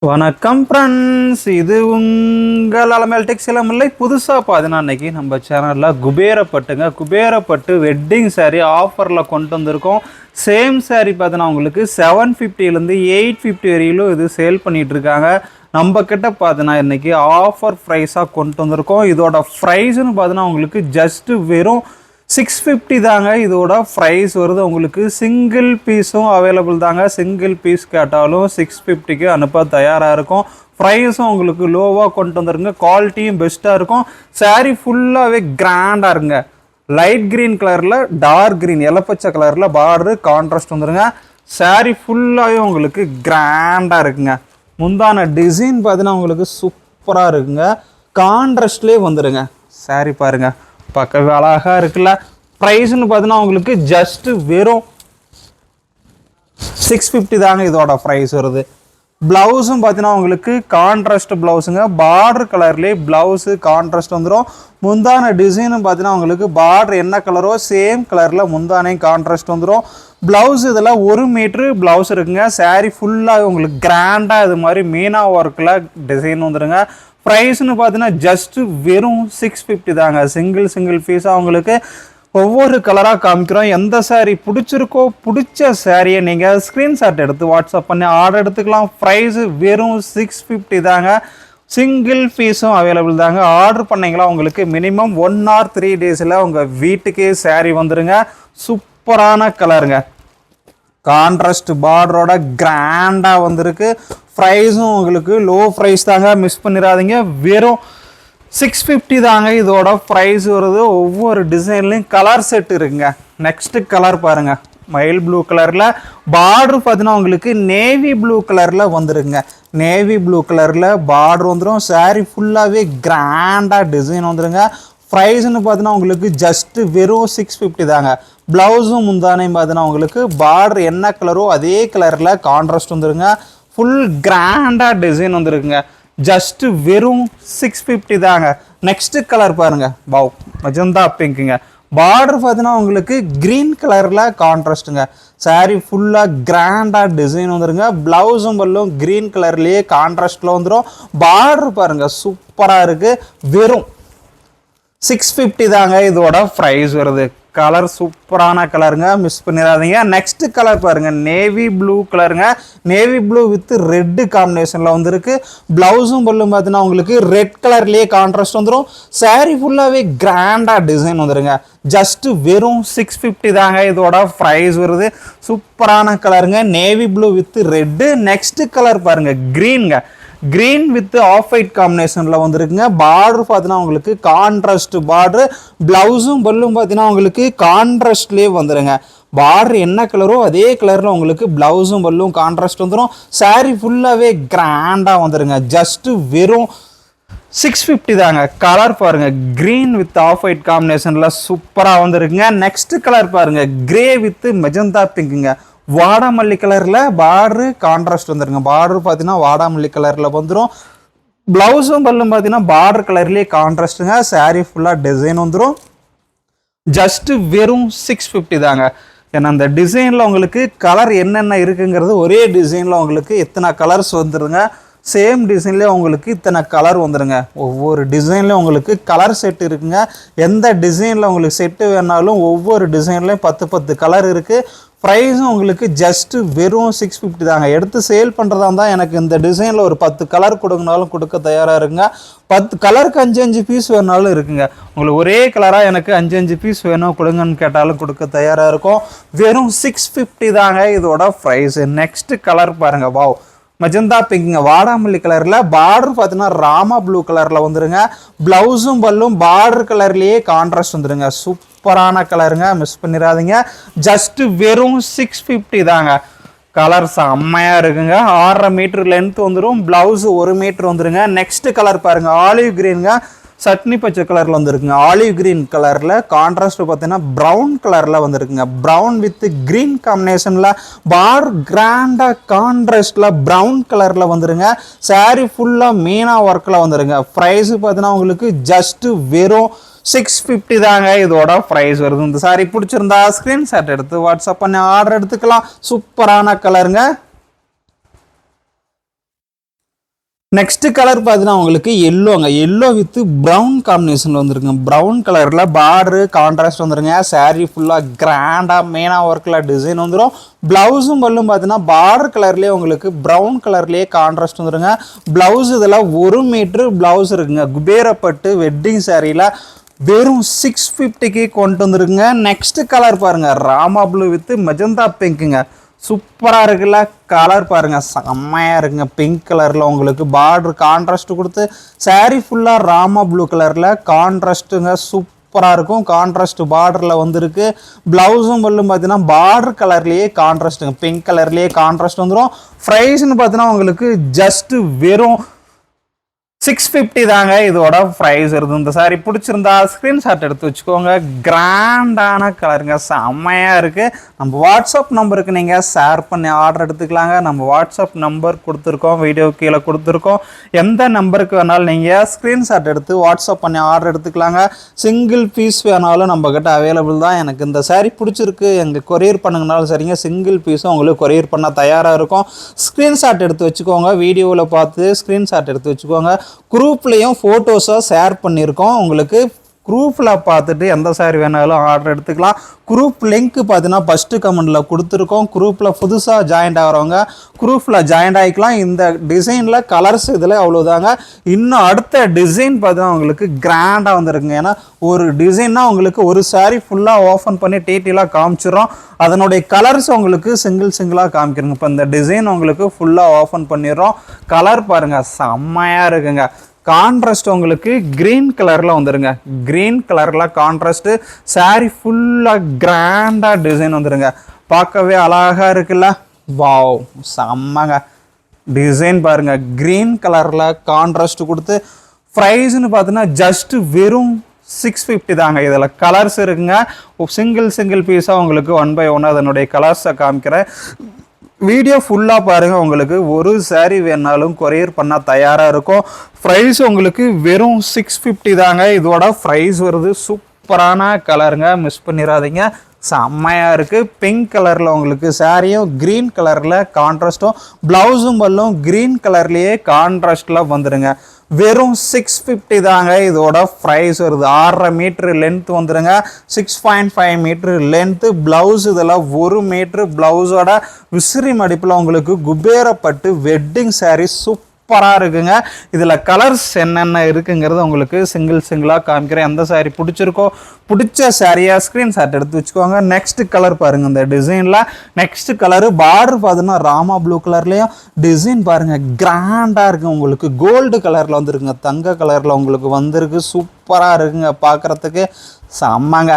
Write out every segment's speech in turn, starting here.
வணக்கம் ஃப்ரெண்ட்ஸ், இது உங்கள் அலமேல் டெக்ஸ்டைல். புதுசாக பார்த்தீங்கன்னா இன்றைக்கி நம்ம சேனலில் குபேரப்பட்டு வெட்டிங் சாரீ ஆஃபரில் கொண்டு வந்திருக்கோம். சேம் சாரீ பார்த்தீங்கன்னா உங்களுக்கு 750 850 வரையிலும் இது சேல் பண்ணிகிட்ருக்காங்க. நம்ம கிட்ட பார்த்தீங்கன்னா இன்றைக்கி ஆஃபர் ப்ரைஸாக கொண்டு வந்திருக்கோம். இதோட ப்ரைஸ்ன்னு பார்த்தீங்கன்னா உங்களுக்கு ஜஸ்ட்டு வெறும் 650 தாங்க இதோட ப்ரைஸ் வருது. உங்களுக்கு சிங்கிள் பீஸும் அவைலபிள் தாங்க. சிங்கிள் பீஸ் கேட்டாலும் 650க்கு அனுப்ப தயாராக இருக்கும். ப்ரைஸும் உங்களுக்கு லோவாக கொண்டு வந்துருங்க. குவாலிட்டியும் பெஸ்ட்டாக இருக்கும். சாரீ ஃபுல்லாகவே கிராண்டாக இருங்க. லைட் க்ரீன் கலரில் டார்க் க்ரீன் இலப்பச்சை கலரில் பார்டரு கான்ட்ராஸ்ட் வந்துடுங்க. சாரீ ஃபுல்லாகவே உங்களுக்கு கிராண்டாக இருக்குங்க. முந்தான டிசைன் பார்த்தீங்கன்னா உங்களுக்கு சூப்பராக இருக்குங்க. கான்ட்ராஸ்ட்லேயே வந்துடுங்க. சாரீ பாருங்கள், பார்க்கவே அழகாக இருக்குல்ல. ப்ரைஸ்ன்னு பார்த்தீங்கன்னா உங்களுக்கு ஜஸ்ட்டு வெறும் 650 தாங்க இதோட ப்ரைஸ் வருது. ப்ளவுஸும் பார்த்தீங்கன்னா உங்களுக்கு கான்ட்ராஸ்ட் ப்ளவுஸுங்க. பார்டர் கலர்லேயே ப்ளவுஸு கான்ட்ராஸ்ட் வந்துடும். முந்தான டிசைனும் பார்த்தீங்கன்னா உங்களுக்கு பார்டர் என்ன கலரோ சேம் கலரில் முந்தானையும் கான்ட்ராஸ்ட் வந்துடும். ப்ளவுஸ் இதில் 1 மீட்ரு ப்ளவுஸ் இருக்குங்க. சாரீ ஃபுல்லாக உங்களுக்கு கிராண்டாக இது மாதிரி மீனா ஒர்க்கில் டிசைன் வந்துடுங்க. ப்ரைஸ்ன்னு பார்த்தீங்கன்னா ஜஸ்ட்டு வெறும் 650 தாங்க. சிங்கிள் பீஸாக உங்களுக்கு ஒவ்வொரு கலராக காமிக்கிறோம். எந்த சாரீ பிடிச்சிருக்கோ பிடிச்ச சாரியை நீங்கள் ஸ்க்ரீன்ஷாட் எடுத்து வாட்ஸ்அப் பண்ணி ஆர்டர் எடுத்துக்கலாம். ப்ரைஸு வெறும் 650 தாங்க. சிங்கிள் பீஸும் அவைலபிள் தாங்க. ஆர்டர் பண்ணிங்களா உங்களுக்கு மினிமம் 1 or 3 டேஸில் உங்கள் வீட்டுக்கே சாரீ வந்துடுங்க. சூப்பரான கலருங்க. கான்ட்ராஸ்ட் பார்டரோட கிராண்டாக வந்திருக்கு. ப்ரைஸும் உங்களுக்கு லோ ப்ரைஸ் தாங்க, மிஸ் பண்ணிடாதீங்க. வெறும் 650 தாங்க இதோட ப்ரைஸ் வருது. ஒவ்வொரு டிசைன்லையும் கலர் செட் இருக்குங்க. நெக்ஸ்ட்டு கலர் பாருங்கள், மயில் ப்ளூ கலரில் பார்டர் பார்த்தீங்கன்னா உங்களுக்கு நேவி ப்ளூ கலரில் வந்துருங்க. நேவி ப்ளூ கலரில் பார்டர் வந்துடும். சாரீ ஃபுல்லாகவே கிராண்டாக டிசைன் வந்துடுங்க. ப்ரைஸ்ன்னு பார்த்தீங்கன்னா உங்களுக்கு ஜஸ்ட்டு வெறும் 650 தாங்க. ப்ளவுஸும் முந்தானையும் பார்த்தீங்கன்னா உங்களுக்கு பார்டர் என்ன கலரோ அதே கலரில் கான்ட்ராஸ்ட் வந்துருங்க. ஃபுல் கிராண்டாக டிசைன் வந்துருக்குங்க. ஜஸ்ட்டு வெறும் 650 தாங்க. நெக்ஸ்ட்டு கலர் பாருங்கள், வாவ், மஜந்தா பிங்க்குங்க. பார்டர் பார்த்தீங்கன்னா உங்களுக்கு க்ரீன் கலரில் கான்ட்ராஸ்ட்டுங்க. சாரீ ஃபுல்லாக கிராண்டாக டிசைன் வந்துருங்க. ப்ளவுஸும் பல்லும் க்ரீன் கலர்லேயே கான்ட்ராஸ்ட்டில் வந்துடும். பார்டர் பாருங்கள் சூப்பராக இருக்குது. வெறும் 650 தாங்க இதோட ப்ரைஸ் வருது. கலர் சூப்பரான கலருங்க, மிஸ் பண்ணிடாதீங்க. நெக்ஸ்ட் கலர் பாருங்க, நேவி ப்ளூ கலருங்க. நேவி ப்ளூ வித் ரெட்டு காம்பினேஷனில் வந்துருக்கு. ப்ளவுஸும் பல்லும் பார்த்தீங்கன்னா உங்களுக்கு ரெட் கலர்லேயே கான்ட்ராஸ்ட் வந்துடும். சாரீ ஃபுல்லாகவே கிராண்டாக டிசைன் வந்துருங்க. ஜஸ்ட்டு வெறும் 650 தாங்க இதோட ப்ரைஸ் வருது. சூப்பரான கலருங்க, navy blue with red. Next colour பாருங்க, க்ரீனுங்க. க்ரீன் வித் ஆஃப் ஒயிட் காம்பினேஷனில் வந்துருக்குங்க. பார்டர் பார்த்தீங்கன்னா உங்களுக்கு கான்ட்ராஸ்ட் பார்டர். ப்ளவுஸும் பல்லும் பார்த்தீங்கன்னா உங்களுக்கு கான்ட்ராஸ்ட்லேயே வந்துடுங்க. பார்டர் என்ன கலரோ அதே கலரில் உங்களுக்கு ப்ளவுஸும் பல்லும் கான்ட்ராஸ்ட் வந்துடும். சாரீ ஃபுல்லாகவே கிராண்டாக வந்துடுங்க. ஜஸ்ட்டு வெறும் 650 தாங்க. கலர் பாருங்கள், க்ரீன் வித் ஆஃப் ஒயிட் காம்பினேஷனில் சூப்பராக வந்துருக்குங்க. நெக்ஸ்ட் கலர் பாருங்கள், க்ரே வித் மெஜந்தா பிங்க்குங்க. வாடாமல்லி கலரில் பார்டரு கான்ட்ராஸ்ட் வந்துருங்க. பார்டர் பார்த்தீங்கன்னா வாடாமல்லி கலரில் வந்துடும். ப்ளவுஸும் பல்லும் பார்த்தீங்கன்னா பார்டர் கலர்லேயே கான்ட்ராஸ்ட்டுங்க. சாரீ ஃபுல்லாக டிசைன் வந்துடும். ஜஸ்ட்டு வெறும் 650 தாங்க. ஏன்னா அந்த டிசைனில் உங்களுக்கு கலர் என்னென்ன இருக்குங்கிறது ஒரே டிசைனில் உங்களுக்கு எத்தனை கலர்ஸ் வந்துடுங்க. சேம் டிசைன்லேயே உங்களுக்கு இத்தனை கலர் வந்துடுங்க. ஒவ்வொரு டிசைன்லேயும் உங்களுக்கு கலர் செட் இருக்குங்க. எந்த டிசைனில் உங்களுக்கு செட்டு வேணாலும் ஒவ்வொரு டிசைன்லேயும் 10 கலர் இருக்குது. ப்ரைஸும் உங்களுக்கு ஜஸ்ட்டு வெறும் 650 தாங்க. எடுத்து சேல் பண்ணுறதா இருந்தால் எனக்கு இந்த டிசைனில் ஒரு 10 கலர் கொடுங்கனாலும் கொடுக்க தயாராக இருக்குங்க. 10 கலருக்கு 5 பீஸ் வேணாலும் இருக்குங்க. உங்களுக்கு ஒரே கலராக எனக்கு 5 பீஸ் வேணும் கொடுங்கன்னு கேட்டாலும் கொடுக்க தயாராக இருக்கும். வெறும் 650 தாங்க இதோட ப்ரைஸு. நெக்ஸ்ட்டு கலர் பாருங்கள், வாவ், மஜந்தா பிங்க்குங்க. வாடாமல்லி கலரில் பார்டர் பார்த்தீங்கன்னா ராமா ப்ளூ கலரில் வந்துருங்க. ப்ளவுஸும் பல்லும் பார்டர் கலர்லேயே கான்ட்ராஸ்ட் வந்துருங்க. சூப்பரான கலருங்க, மிஸ் பண்ணிடாதீங்க. ஜஸ்ட்டு வெறும் 650 தாங்க. கலர் செம்மையாக இருக்குங்க. 6.5 மீட்டர் லென்த் வந்துடும். ப்ளவுஸு 1 மீட்டர் வந்துருங்க. நெக்ஸ்ட் கலர் பாருங்கள், ஆலிவ் க்ரீனுங்க. சட்னி பச்சை கலரில் வந்துருக்குங்க. ஆலிவ் க்ரீன் கலரில் கான்ட்ராஸ்ட் பார்த்தீங்கன்னா ப்ரௌன் கலரில் வந்துருக்குங்க. ப்ரௌன் வித் க்ரீன் காம்பினேஷனில் பார்டர் கிராண்டாக கான்ட்ராஸ்டில் ப்ரௌன் கலரில் வந்துருங்க. சாரீ ஃபுல்லாக மீனா ஒர்க்கில் வந்துருங்க. ப்ரைஸு பார்த்தீங்கன்னா உங்களுக்கு ஜஸ்ட்டு வெறும் 650 தாங்க இதோட ப்ரைஸ் வருது. இந்த சாரீ பிடிச்சிருந்தா ஸ்க்ரீன்ஷாட் எடுத்து வாட்ஸ்அப் பண்ணி ஆர்டர் எடுத்துக்கலாம். சூப்பரான கலருங்க. நெக்ஸ்ட் கலர் பார்த்தீங்கன்னா உங்களுக்கு எல்லோங்க. எல்லோ வித் ப்ரௌன் காம்பினேஷன் வந்துருங்க. ப்ரௌன் கலரில் பார்டரு கான்ட்ராஸ்ட் வந்துருங்க. சாரீ ஃபுல்லாக கிராண்டாக மெயினாக ஒர்க்கில் டிசைன் வந்துடும். ப்ளவுஸும் பல்லும் பார்த்தீங்கன்னா பார்டர் கலர்லேயே உங்களுக்கு ப்ரௌன் கலர்லேயே கான்ட்ராஸ்ட் வந்துருங்க. ப்ளவுஸ் இதில் 1 மீட்ரு ப்ளவுஸ் இருக்குங்க. குபேரப்பட்டு வெட்டிங் சாரியில் வெறும் 650க்கு கொண்டு வந்துருக்குங்க. நெக்ஸ்ட் கலர் பாருங்கள், ராமா ப்ளூ வித் மெஜந்தா பிங்க்குங்க. சூப்பராக இருக்குல்ல, கலர் பாருங்கள் செம்மையாக இருக்குங்க. பிங்க் கலரில் உங்களுக்கு பார்டர் கான்ட்ராஸ்ட் கொடுத்து சாரீ ஃபுல்லாக ராமா ப்ளூ கலரில் கான்ட்ராஸ்ட்டுங்க. சூப்பராக இருக்கும். கான்ட்ராஸ்ட் பார்டரில் வந்துருக்கு. ப்ளவுஸும் பல்லும் பார்த்தீங்கன்னா பார்டர் கலர்லேயே கான்ட்ராஸ்ட்டுங்க. பிங்க் கலர்லேயே கான்ட்ராஸ்ட் வந்துடும். ப்ரைஸ்ன்னு பார்த்தீங்கன்னா உங்களுக்கு ஜஸ்ட்டு வெறும் 650 தாங்க இதோட ப்ரைஸ் வருது. இந்த சாரி பிடிச்சிருந்தா ஸ்க்ரீன்ஷாட் எடுத்து வச்சுக்கோங்க. கிராண்டான கலருங்க, செம்மையாக இருக்குது. நம்ம வாட்ஸ்அப் நம்பருக்கு நீங்கள் ஷேர் பண்ணி ஆர்டர் எடுத்துக்கலாங்க. நம்ம வாட்ஸ்அப் நம்பர் கொடுத்துருக்கோம், வீடியோ கீழே கொடுத்துருக்கோம். எந்த நம்பருக்கு வேணாலும் நீங்கள் ஸ்க்ரீன்ஷாட் எடுத்து வாட்ஸ்அப் பண்ணி ஆர்டர் எடுத்துக்கலாங்க. சிங்கிள் பீஸ் வேணாலும் நம்மக்கிட்ட அவைலபிள் தான். எனக்கு இந்த சாரி பிடிச்சிருக்கு, எங்கள் கொரியர் பண்ணுங்கனாலும் சரிங்க, சிங்கிள் பீஸும் உங்களுக்கு கொரியர் பண்ண தயாராக இருக்கும். ஸ்க்ரீன்ஷாட் எடுத்து வச்சுக்கோங்க. வீடியோவில் பார்த்து ஸ்க்ரீன்ஷாட் எடுத்து வச்சுக்கோங்க. குரூப்லேயும் ஃபோட்டோஸாக ஷேர் பண்ணியிருக்கோம். உங்களுக்கு குரூப்பில் பார்த்துட்டு எந்த சாரி வேணாலும் ஆர்டர் எடுத்துக்கலாம். குரூப் லிங்க் பார்த்தீங்கன்னா ஃபஸ்ட்டு கமெண்டில் கொடுத்துருக்கோம். குரூப்பில் புதுசாக ஜாயின்ட் ஆகிறவங்க குரூப்பில் ஜாயின்ட் ஆகிக்கலாம். இந்த டிசைனில் கலர்ஸ் இதில் அவ்வளோதாங்க. இன்னும் அடுத்த டிசைன் பார்த்தீங்கன்னா உங்களுக்கு கிராண்டாக வந்துருக்குங்க. ஏன்னா ஒரு டிசைன்னா உங்களுக்கு ஒரு சாரி ஃபுல்லாக ஓப்பன் பண்ணி டீட்டெயிலாக காமிச்சிடும். அதனுடைய கலர்ஸ் உங்களுக்கு சிங்கிளாக காமிக்கிறோங்க. இப்போ இந்த டிசைன் உங்களுக்கு ஃபுல்லாக ஓப்பன் பண்ணிடுறோம். கலர் பாருங்கள் செம்மையாக இருக்குங்க. கான்ட்ராஸ்ட் உங்களுக்கு கிரீன் கலரில் வந்துடுங்க. கிரீன் கலரில் கான்ட்ராஸ்ட்டு சாரீ ஃபுல்லாக கிராண்டாக டிசைன் வந்துடுங்க. பார்க்கவே அழகாக இருக்குல்ல, வாவ் செம்மங்க. டிசைன் பாருங்கள், கிரீன் கலரில் கான்ட்ராஸ்ட் கொடுத்து ப்ரைஸ்ன்னு பார்த்தீங்கன்னா ஜஸ்ட்டு வெறும் 650 தாங்க. இதில் கலர்ஸ் இருக்குங்க. சிங்கிள் பீஸாக உங்களுக்கு 1 by 1 அதனுடைய கலர்ஸை காமிக்கிறேன். வீடியோ ஃபுல்லாக பாருங்கள். உங்களுக்கு ஒரு சாரீ வேணாலும் கொரியர் பண்ண தயாராக இருக்கும். ப்ரைஸ் உங்களுக்கு வெறும் 650 தாங்க இதோட ப்ரைஸ் வருது. சூப்பரான கலருங்க, மிஸ் பண்ணிடாதீங்க. செம்மையாக இருக்குது. பிங்க் கலரில் உங்களுக்கு சாரியும் க்ரீன் கலரில் கான்ட்ராஸ்ட்டும் ப்ளவுஸும் பல்லும் க்ரீன் கலர்லேயே கான்ட்ராஸ்டில் வந்துடுங்க. வெறும் 650 தாங்க இதோட ப்ரைஸ் வருது. 6.5 மீட்ரு லென்த் வந்துடுங்க. 6.5 மீட்ரு லென்த்து. ப்ளவுஸ் இதில் 1 மீட்ரு ப்ளவுஸோட விசிறி மடிப்பில் உங்களுக்கு குபேரப்பட்டு வெட்டிங் சாரீ சூப்பராக இருக்குங்க. இதில் கலர்ஸ் என்னென்ன இருக்குங்கிறது உங்களுக்கு சிங்கிளாக காமிக்கிறேன். எந்த சாரீ பிடிச்சிருக்கோ பிடிச்ச சாரியாக ஸ்க்ரீன்ஷாட் எடுத்து வச்சுக்கோங்க. நெக்ஸ்ட் கலர் பாருங்கள். இந்த டிசைனில் நெக்ஸ்ட் கலரு பார்டர் பார்த்தீங்கன்னா ராமா ப்ளூ கலர்லேயும் டிசைன் பாருங்கள் கிராண்டாக இருக்குது. உங்களுக்கு கோல்டு கலரில் வந்துருக்குங்க. தங்க கலரில் உங்களுக்கு வந்திருக்கு. சூப்பராக இருக்குங்க பார்க்குறதுக்கு செம்மங்க.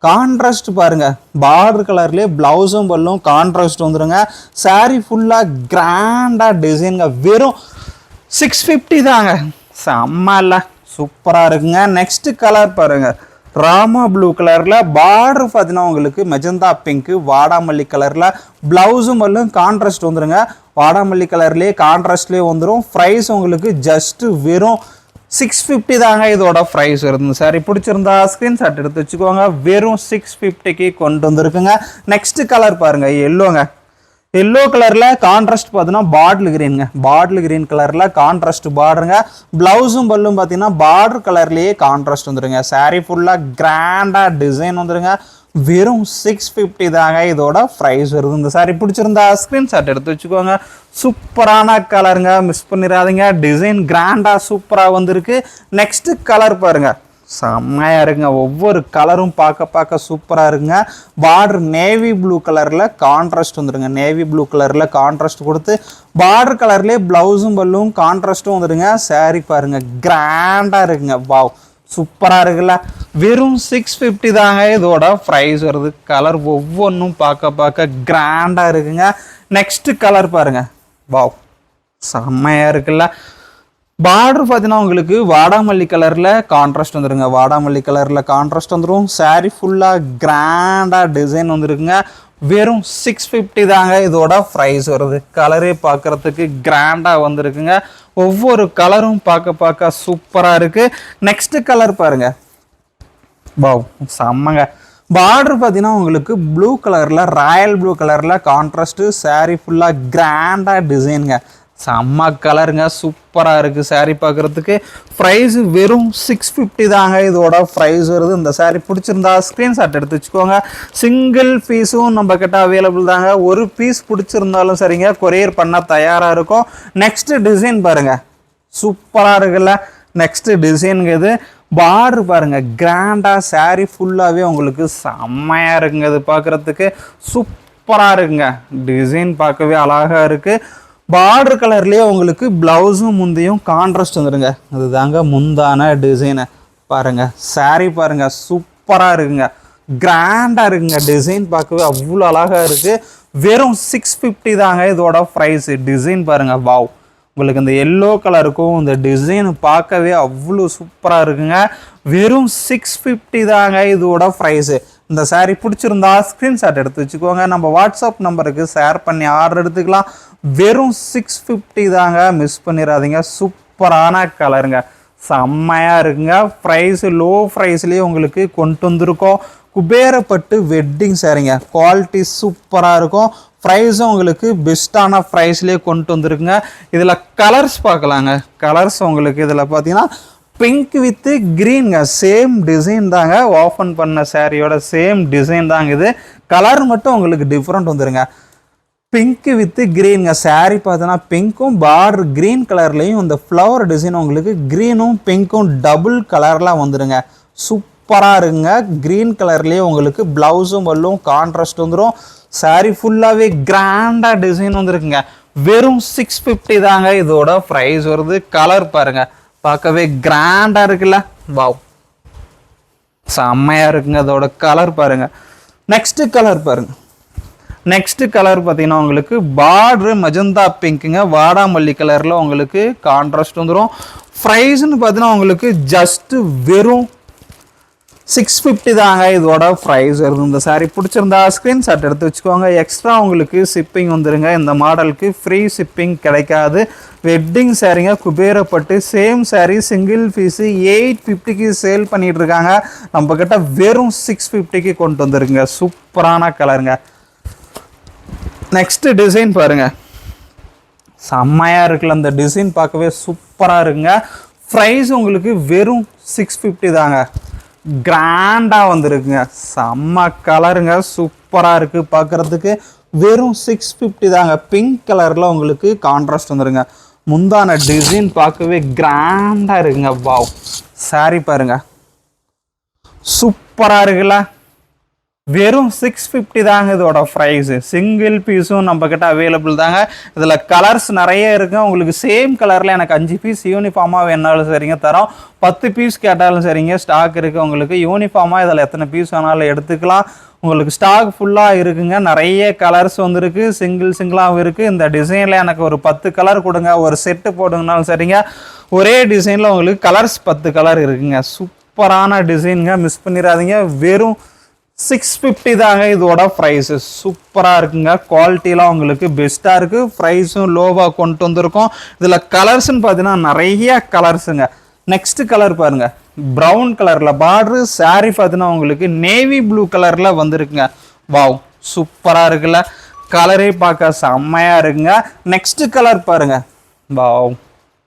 கான்ட்ராஸ்ட் பாருங்கள், பார்டர் கலர்லேயே ப்ளவுஸும் பல்லும் கான்ட்ராஸ்ட் வந்துடுங்க. சாரீ ஃபுல்லாக கிராண்டாக டிசைனுங்க. வெறும் 650 தாங்க. செம்ம இல்லை, சூப்பராக இருக்குங்க. நெக்ஸ்ட் கலர் பாருங்கள், ராமா ப்ளூ கலரில் பார்டர் பார்த்தீங்கன்னா உங்களுக்கு மெஜந்தா பிங்க்கு வாடாமல்லி கலரில் ப்ளவுஸும் பல்லும் கான்ட்ராஸ்ட் வந்துடுங்க. வாடாமல்லி கலர்லேயே கான்ட்ராஸ்ட்லேயே வந்துடும். ப்ரைஸ் உங்களுக்கு ஜஸ்ட்டு வெறும் 650 தாங்க இதோட ப்ரைஸ் வருது. சாரி பிடிச்சிருந்தா ஸ்க்ரீன்ஷாட் எடுத்து வச்சுக்கோங்க. வெறும் 650க்கு கொண்டு வந்துருக்குங்க. நெக்ஸ்ட் கலர் பாருங்கள், எல்லோங்க. எல்லோ கலரில் கான்ட்ராஸ்ட் பார்த்தீங்கன்னா பாட்டில் கிரீனுங்க. பாட்டில் கிரீன் கலரில் கான்ட்ராஸ்ட் பார்டருங்க. ப்ளவுஸும் பல்லும் பார்த்தீங்கன்னா பார்டர் கலர்லேயே கான்ட்ராஸ்ட் வந்துடுங்க. சாரீ ஃபுல்லாக கிராண்டாக டிசைன் வந்துடுங்க. வெறும் 650 தாங்க இதோட ப்ரைஸ் வருது. இந்த சாரீ பிடிச்சிருந்தா ஸ்க்ரீன்ஷாட் எடுத்து வச்சுக்கோங்க. சூப்பரான கலருங்க, மிஸ் பண்ணிடாதீங்க. டிசைன் கிராண்டாக சூப்பராக வந்திருக்கு. நெக்ஸ்ட்டு கலர் பாருங்கள், செம்மையாக இருக்குங்க. ஒவ்வொரு கலரும் பார்க்க சூப்பராக இருக்குங்க. பார்டர் நேவி ப்ளூ கலரில் கான்ட்ராஸ்ட் வந்துடுங்க. நேவி ப்ளூ கலரில் கான்ட்ராஸ்ட் கொடுத்து பார்டர் கலர்லேயே ப்ளவுஸும் பல்லும் கான்ட்ராஸ்ட்டும் வந்துடுங்க. சாரீ பாருங்கள் கிராண்டாக இருக்குங்க. வாவ் சூப்பராக இருக்குல்ல. வெறும் 650 தாங்க இதோட ப்ரைஸ் வருது. கலர் ஒவ்வொன்றும் பார்க்க கிராண்டாக இருக்குங்க. நெக்ஸ்ட்டு கலர் பாருங்கள், வாவ் செம்மையாக இருக்குல்ல. பார்டர் பார்த்தீங்கன்னா உங்களுக்கு வாடாமல்லி கலரில் கான்ட்ராஸ்ட் வந்துடுங்க. வாடாமல்லி கலரில் கான்ட்ராஸ்ட் வந்துடும். சாரீ ஃபுல்லாக கிராண்டாக டிசைன் வந்துருக்குங்க. வெறும் 650 தாங்க இதோட ப்ரைஸ் வருது. கலரே பார்க்குறதுக்கு கிராண்டாக வந்துருக்குங்க. ஒவ்வொரு கலரும் பார்க்க சூப்பராக இருக்குது. நெக்ஸ்ட் கலர் பாருங்கள், வாவ் செம்மங்க. பார்டர் பார்த்தீங்கன்னா உங்களுக்கு ப்ளூ கலரில் ராயல் ப்ளூ கலரில் கான்ட்ராஸ்ட்டு. சாரீ ஃபுல்லாக கிராண்டாக டிசைனுங்க. செம்ம கலருங்க, சூப்பராக இருக்குது saree பார்க்குறதுக்கு. ப்ரைஸ் வெறும் 650 தாங்க இதோட ப்ரைஸ் வருது. இந்த saree பிடிச்சிருந்தா ஸ்க்ரீன்ஷாட் எடுத்து வச்சுக்கோங்க. சிங்கிள் பீஸும் நம்ம கிட்ட அவைலபிள் தாங்க. ஒரு பீஸ் பிடிச்சிருந்தாலும் சரிங்க, கொரியர் பண்ண தயாராக இருக்கும். நெக்ஸ்ட் டிசைன் பாருங்கள், சூப்பராக இருக்குல்ல. நெக்ஸ்ட் டிசைனுங்க இது. பார்டர் பாருங்க, கிராண்டா saree ஃபுல்லாகவே உங்களுக்கு செம்மையாக இருக்குங்க. இது பார்க்குறதுக்கு சூப்பராக இருக்குங்க. டிசைன் பார்க்கவே அழகாக இருக்குது. பார்டர் கலர்லேயே உங்களுக்கு ப்ளவுஸும் முந்தையும் கான்ட்ராஸ்ட் வந்துடுங்க. அதுதாங்க முந்தான டிசைனை பாருங்கள். saree பாருங்கள், சூப்பராக இருக்குங்க, கிராண்டாக இருக்குங்க. டிசைன் பார்க்கவே அவ்வளோ அழகாக இருக்குது. வெறும் 650 தாங்க இதோட ப்ரைஸ். டிசைன் பாருங்கள், வாவ். உங்களுக்கு இந்த எல்லோ கலருக்கும் இந்த டிசைன் பார்க்கவே அவ்வளோ சூப்பராக இருக்குங்க. வெறும் 650 தாங்க இதோட ப்ரைஸு. இந்த saree பிடிச்சிருந்தா ஸ்க்ரீன்ஷாட் எடுத்து வச்சுக்கோங்க. நம்ம வாட்ஸ்அப் நம்பருக்கு ஷேர் பண்ணி ஆர்டர் எடுத்துக்கலாம். வெறும் 650 தாங்க, மிஸ் பண்ணிடாதீங்க. சூப்பரான கலருங்க, செம்மையாக இருக்குங்க. ப்ரைஸு லோ ப்ரைஸ்லேயே உங்களுக்கு கொண்டு வந்திருக்கோம். குபேரப்பட்டு வெட்டிங் சாரீங்க, குவாலிட்டி சூப்பராக இருக்கும். ப்ரைஸும் உங்களுக்கு பெஸ்ட்டான ப்ரைஸ்லேயே கொண்டு வந்துருக்குங்க. இதில் கலர்ஸ் பார்க்கலாங்க. கலர்ஸ் உங்களுக்கு இதில் பார்த்தீங்கன்னா பிங்க் வித்து க்ரீனுங்க, சேம் டிசைன் தாங்க. ஓப்பன் பண்ண சாரியோட சேம் டிசைன் தாங்க இது. கலர் மட்டும் உங்களுக்கு டிஃப்ரெண்ட் வந்துருங்க. பிங்க் வித்து க்ரீனுங்க. சாரீ பார்த்தோன்னா பிங்க்கும் பார்டர் க்ரீன் கலர்லேயும் இந்த ஃப்ளவர் டிசைன் உங்களுக்கு க்ரீனும் பிங்க்கும் டபுள் கலர்லாம் வந்துடுங்க. சூப்பராக இருக்குங்க. க்ரீன் கலர்லேயே உங்களுக்கு ப்ளவுஸும் வல்லும் கான்ட்ராஸ்ட் வந்துடும். சாரீ ஃபுல்லாகவே கிராண்டாக டிசைன் வந்துருக்குங்க. வெறும் 650 தாங்க இதோட ப்ரைஸ் வருது. கலர் பாருங்கள், பார்க்கவே கிராண்டாக இருக்குல்ல, வாவ், செம்மையாக இருக்குங்க. அதோட கலர் பாருங்கள். நெக்ஸ்ட்டு கலர் பாருங்கள். நெக்ஸ்ட்டு கலர் பார்த்தீங்கன்னா உங்களுக்கு பார்டரு மஜந்தா பிங்க்குங்க, வாடாமல்லி கலரில் உங்களுக்கு கான்ட்ராஸ்ட் வந்துடும். ப்ரைஸ்ன்னு பார்த்தீங்கன்னா உங்களுக்கு ஜஸ்ட்டு வெறும் 650 தாங்க இதோட ப்ரைஸ் வருது. இந்த saree பிடிச்சிருந்தா ஸ்க்ரீன்ஷாட் எடுத்து வச்சுக்கோங்க. எக்ஸ்ட்ரா உங்களுக்கு ஷிப்பிங் வந்துடுங்க. இந்த மாடலுக்கு ஃப்ரீ ஷிப்பிங் கிடைக்காது. வெட்டிங் சாரீங்க, குபேரப்பட்டு சேம் saree சிங்கிள் பீஸு 850க்கு சேல் பண்ணிகிட்டு இருக்காங்க. நம்மக்கிட்ட வெறும் 650க்கு கொண்டு வந்துருங்க. சூப்பரான கலருங்க. நெக்ஸ்ட்டு டிசைன் பாருங்கள், செம்மையாக இருக்குல்ல. அந்த டிசைன் பார்க்கவே சூப்பராக இருக்குங்க. ப்ரைஸ் உங்களுக்கு வெறும் 650 தாங்க. கிராண்டாக வந்துருக்குங்க. செம்ம கலருங்க, சூப்பராக இருக்குது பார்க்குறதுக்கு. வெறும் 650 தாங்க. பிங்க் கலரில் உங்களுக்கு கான்ட்ராஸ்ட் வந்துருங்க. முந்தான டிசைன் பார்க்கவே கிராண்டாக இருக்குங்க. வாவ், saree பாருங்க, சூப்பராக இருக்குல்ல. வெறும் 650 தாங்க இதோட ப்ரைஸு. சிங்கிள் பீஸும் நம்மக்கிட்ட அவைலபிள் தாங்க. இதில் கலர்ஸ் நிறைய இருக்குங்க. உங்களுக்கு சேம் கலரில் எனக்கு 5 பீஸ் யூனிஃபார்மாக வேணாலும் சரிங்க தரோம். 10 பீஸ் கேட்டாலும் சரிங்க, ஸ்டாக் இருக்குது உங்களுக்கு. யூனிஃபார்மாக இதில் எத்தனை பீஸ் வேணாலும் எடுத்துக்கலாம். உங்களுக்கு ஸ்டாக் ஃபுல்லாக இருக்குங்க. நிறைய கலர்ஸ் வந்துருக்கு, சிங்கிளாகவும் இருக்குது. இந்த டிசைனில் எனக்கு ஒரு 10 கலர் கொடுங்க, ஒரு செட்டு போடுங்கனாலும் சரிங்க. ஒரே டிசைனில் உங்களுக்கு கலர்ஸ் 10 கலர் இருக்குங்க. சூப்பரான டிசைனுங்க, மிஸ் பண்ணிடாதீங்க. வெறும் 650 தாங்க இதோட ப்ரைஸு. சூப்பராக இருக்குங்க. குவாலிட்டிலாம் உங்களுக்கு பெஸ்ட்டாக இருக்குது. ப்ரைஸும் லோவாக கொண்டு வந்திருக்கோம். இதில் கலர்ஸ்ன்னு பார்த்தீங்கன்னா நிறைய கலர்ஸுங்க. நெக்ஸ்ட்டு கலர் பாருங்கள், ப்ரௌன் கலரில் பார்டரு. saree பார்த்தீங்கன்னா உங்களுக்கு நேவி ப்ளூ கலரில் வந்துருக்குங்க. வாவ், சூப்பராக இருக்குல்ல. கலரே பார்க்க செம்மையாக இருக்குங்க. நெக்ஸ்ட்டு கலர் பாருங்கள், வாவ்,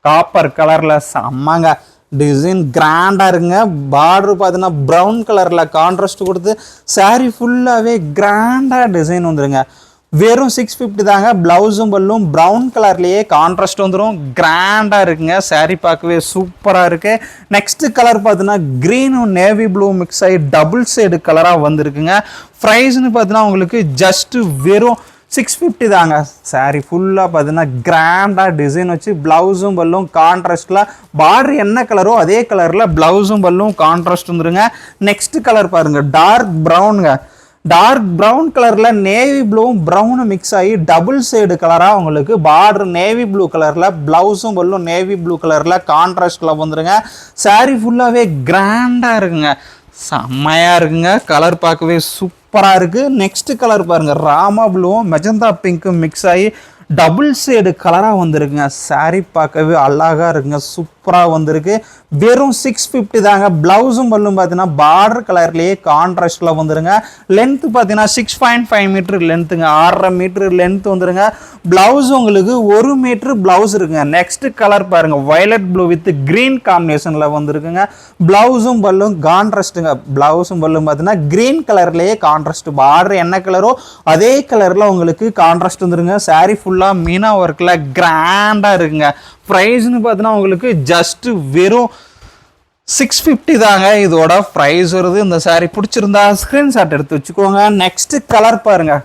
காப்பர் கலரில் செம்மங்க. டிசைன் கிராண்டாக இருக்குங்க. பார்டரு பார்த்தீங்கன்னா ப்ரௌன் கலரில் கான்ட்ராஸ்ட் கொடுத்து saree ஃபுல்லாகவே கிராண்டாக டிசைன் வந்துடுங்க. வெறும் 650 தாங்க. ப்ளவுஸும் பல்லும் ப்ரௌன் கலர்லேயே கான்ட்ராஸ்ட் வந்துடும். கிராண்டாக இருக்குங்க. saree பார்க்கவே சூப்பராக இருக்குது. நெக்ஸ்ட்டு கலர் பார்த்தீங்கன்னா க்ரீனும் நேவி ப்ளூ மிக்ஸ் ஆகி டபுள் ஷேடு கலராக வந்துருக்குங்க. ப்ரைஸ்ன்னு பார்த்தீங்கன்னா உங்களுக்கு ஜஸ்ட்டு வெறும் 650 தாங்க. saree ஃபுல்லாக பார்த்தீங்கன்னா கிராண்டாக டிசைன் வச்சு ப்ளவுஸும் பல்லும் கான்ட்ராஸ்டில், பார்டர் என்ன கலரோ அதே கலரில் ப்ளவுஸும் பல்லும் கான்ட்ராஸ்ட் வந்துருங்க. நெக்ஸ்ட் கலர் பாருங்கள், டார்க் ப்ரௌனுங்க. டார்க் ப்ரௌன் கலரில் நேவி ப்ளூவும் ப்ரௌனும் மிக்ஸ் ஆகி டபுள் ஷேடு கலராக உங்களுக்கு பார்டர் நேவி ப்ளூ கலரில், ப்ளவுஸும் பல்லும் நேவி ப்ளூ கலரில் கான்ட்ராஸ்டில் வந்துருங்க. saree ஃபுல்லாகவே கிராண்டாக இருக்குங்க. செம்மையாக இருக்குங்க. கலர் பார்க்கவே சூப்பராக இருக்குது. நெக்ஸ்ட் கலர் பாருங்கள், ராமா ப்ளூவும் மெஜந்தா பிங்க்கும் மிக்ஸ் ஆகி டபுள் ஷேடு கலராக வந்துருக்குங்க. saree பார்க்கவே அழகாக இருக்குங்க. சூப்பர் சூப்பராக வந்திருக்கு. வெறும் 650 தாங்க. ப்ளவுஸும் பல்லும் பார்த்தீங்கன்னா பார்டர் கலர்லேயே கான்ட்ராஸ்டில் வந்துருங்க. லென்த்து பார்த்தீங்கன்னா 6.5 மீட்டர் லென்த்துங்க, 6.5 மீட்டர் லென்த் வந்துருங்க. ப்ளவுஸ் உங்களுக்கு 1 மீட்டர் ப்ளவுஸ் இருக்குங்க. நெக்ஸ்ட் கலர் பாருங்க, வயலட் ப்ளூ வித் கிரீன் காம்பினேஷனில் வந்துருக்குங்க. ப்ளவுஸும் பல்லும் கான்ட்ராஸ்ட்டுங்க. ப்ளவுஸும் பல்லும் பார்த்தீங்கன்னா கிரீன் கலர்லேயே கான்ட்ராஸ்ட், பார்டர் என்ன கலரோ அதே கலரில் உங்களுக்கு கான்ட்ராஸ்ட் வந்துருங்க. சாரீ ஃபுல்லாக மீனா ஒர்க்கில் கிராண்டாக இருக்குங்க. ப்ரைஸ்னு பார்த்தீங்கன்னா உங்களுக்கு ஜஸ்ட் வெறும் 650 தாங்க இதோட ப்ரைஸ் வருது. இந்த சாரீ பிடிச்சிருந்தா ஸ்க்ரீன்ஷாட் எடுத்து வச்சுக்கோங்க. நெக்ஸ்ட் கலர் பாருங்க,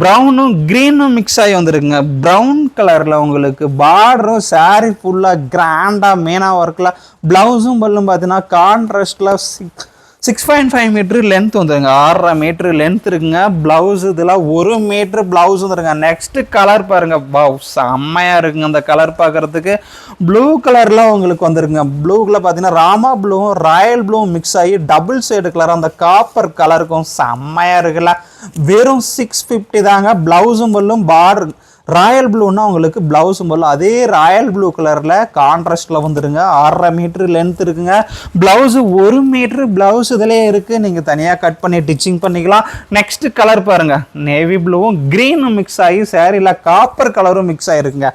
ப்ரௌனும் க்ரீனும் மிக்ஸ் ஆகி வந்துருக்குங்க. ப்ரௌன் கலரில் உங்களுக்கு பார்டரும் சாரீ ஃபுல்லாக கிராண்டாக மீனா ஒர்க்கில், ப்ளவுஸும் பல்லும் பார்த்தீங்கன்னா கான்ட்ராஸ்டில் 6.5 மீட்டர் லென்த் வந்துருங்க, 6.5 மீட்டர் லென்த் இருக்குங்க. ப்ளவுஸ் இதெல்லாம் 1 மீட்டர் ப்ளவுஸ் வந்துருங்க. நெக்ஸ்ட் கலர் பாருங்க, செம்மையாக இருக்குங்க அந்த கலர் பார்க்குறதுக்கு. ப்ளூ கலரில் உங்களுக்கு வந்துருங்க. ப்ளூவில் பார்த்தீங்கன்னா ராமா ப்ளூவும் ராயல் ப்ளூவும் மிக்ஸ் ஆகி டபுள் ஷேடு கலர் அந்த காப்பர் கலருக்கும் செம்மையாக இருக்குல்ல. வெறும் 650 தாங்க. ப்ளவுஸும் பல்லும் பார்டர் ராயல் ப்ளூன்னா உங்களுக்கு ப்ளவுஸும் பல்லும் அதே ராயல் ப்ளூ கலரில் கான்ட்ராஸ்டில் வந்துடுங்க. 6.5 மீட்டர் லென்த் இருக்குங்க. ப்ளவுஸு 1 மீட்டர் ப்ளவுஸ் இதிலே இருக்குது, நீங்கள் தனியாக கட் பண்ணி டிச்சிங் பண்ணிக்கலாம். நெக்ஸ்ட் கலர் பாருங்கள், நேவி ப்ளூவும் க்ரீனும் மிக்ஸ் ஆகி சேரீல காப்பர் கலரும் மிக்ஸ் ஆகிருக்குங்க.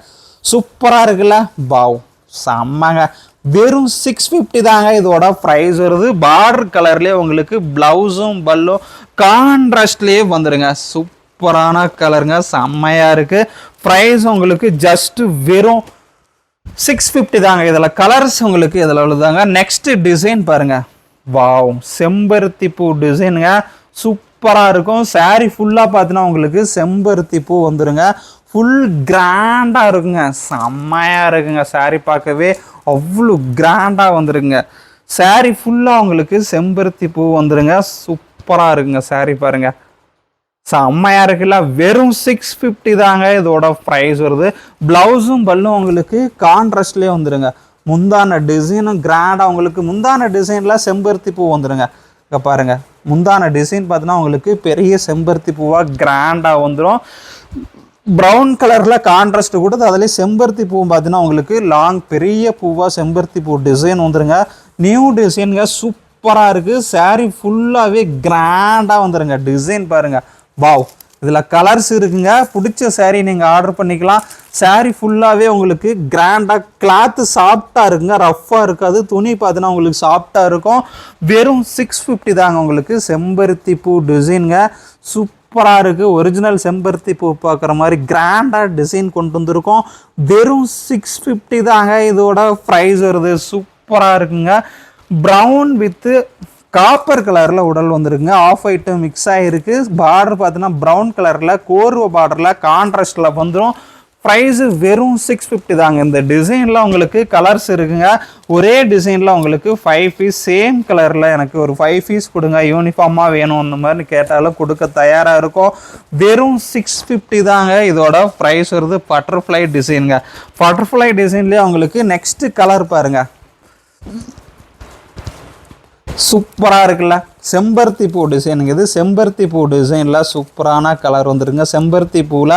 சூப்பராக இருக்குல்ல, பாவ் செம்மங்க. வெறும் 650 தாங்க இதோட ப்ரைஸ் வருது. பார்டர் கலர்லேயே உங்களுக்கு ப்ளவுஸும் பல்லும் கான்ட்ராஸ்ட்லேயே வந்துடுங்க. சூப்பரான கலருங்க, செம்மையாக இருக்குது. ப்ரைஸ் உங்களுக்கு ஜஸ்ட் வெறும் 650 தாங்க. இதில் கலர்ஸ் உங்களுக்கு இதில் உள்ளதாங்க. நெக்ஸ்ட் டிசைன் பாருங்க, வாவ் செம்பருத்தி பூ டிசைனுங்க. சூப்பராக இருக்கும். சாரீ ஃபுல்லாக பார்த்தீங்கன்னா உங்களுக்கு செம்பருத்தி பூ வந்துடுங்க. ஃபுல் கிராண்டாக இருக்குங்க, செம்மையாக இருக்குங்க. சாரீ பார்க்கவே அவ்வளோ கிராண்டாக வந்துருங்க. சாரீ ஃபுல்லாக உங்களுக்கு செம்பருத்தி பூ வந்துடுங்க. சூப்பராக இருக்குங்க. சாரீ பாருங்க, செம்மையாக இருக்குல்ல. வெறும் 650 தாங்க இதோட ப்ரைஸ் வருது. ப்ளவுஸும் பல்லும் உங்களுக்கு கான்ட்ராஸ்ட்லேயே வந்துடுங்க. முந்தான டிசைனும் கிராண்டாக உங்களுக்கு முந்தான டிசைனில் செம்பருத்தி பூ வந்துடுங்க. இங்கே பாருங்கள், முந்தான டிசைன் பார்த்தீங்கன்னா உங்களுக்கு பெரிய செம்பருத்தி பூவாக கிராண்டாக வந்துடும். ப்ரௌன் கலரில் கான்ட்ராஸ்ட் கொடுத்து அதிலே செம்பருத்தி பூ பார்த்தீங்கன்னா உங்களுக்கு லாங் பெரிய பூவாக செம்பருத்தி பூ டிசைன் வந்துடுங்க. நியூ டிசைனுங்க, சூப்பராக இருக்குது. சாரீ ஃபுல்லாகவே கிராண்டாக வந்துடுங்க. டிசைன் பாருங்கள், வாவ். இதில் கலர்ஸ் இருக்குங்க. பிடிச்ச சாரீ நீங்கள் ஆர்டர் பண்ணிக்கலாம். சாரீ ஃபுல்லாகவே உங்களுக்கு கிராண்டாக, கிளாத்து சாஃப்டாக இருக்குங்க, ரஃப்பாக இருக்காது. துணி பார்த்தீங்கன்னா உங்களுக்கு சாஃப்டாக இருக்கும். வெறும் 650 தாங்க உங்களுக்கு செம்பருத்தி பூ டிசைனுங்க. சூப்பராக இருக்குது. ஒரிஜினல் செம்பருத்தி பூ பார்க்குற மாதிரி கிராண்டாக டிசைன் கொண்டு வந்திருக்கோம். வெறும் 650 தாங்க இதோட ப்ரைஸ் வருது. சூப்பராக இருக்குங்க. ப்ரௌன் வித்து காப்பர் கலரில் உடல் வந்துருக்குங்க. ஆஃப் ஒயிட்டும் மிக்ஸ் ஆகிருக்கு. பார்டர் பார்த்தீங்கன்னா ப்ரௌன் கலரில் கோர்வ பார்டரில் கான்ட்ராஸ்டில் வந்துடும். ப்ரைஸு வெறும் 650 தாங்க. இந்த டிசைனில் உங்களுக்கு கலர்ஸ் இருக்குங்க. ஒரே டிசைனில் உங்களுக்கு 5 பீஸ் சேம் கலரில் எனக்கு ஒரு 5 பீஸ் கொடுங்க, யூனிஃபார்மாக வேணும் அந்த மாதிரி கேட்டாலும் கொடுக்க தயாராக இருக்கும். வெறும் 650 தாங்க இதோட ப்ரைஸ் வருது. பட்டர்ஃப்ளை டிசைனுங்க. பட்டர்ஃப்ளை டிசைன்லேயே உங்களுக்கு நெக்ஸ்ட் கலர் பாருங்கள், சூப்பராக இருக்குல்ல. செம்பருத்தி பூ டிசைனுங்க. இது செம்பருத்தி பூ டிசைனில் சூப்பரான கலர் வந்துருங்க. செம்பருத்தி பூவில்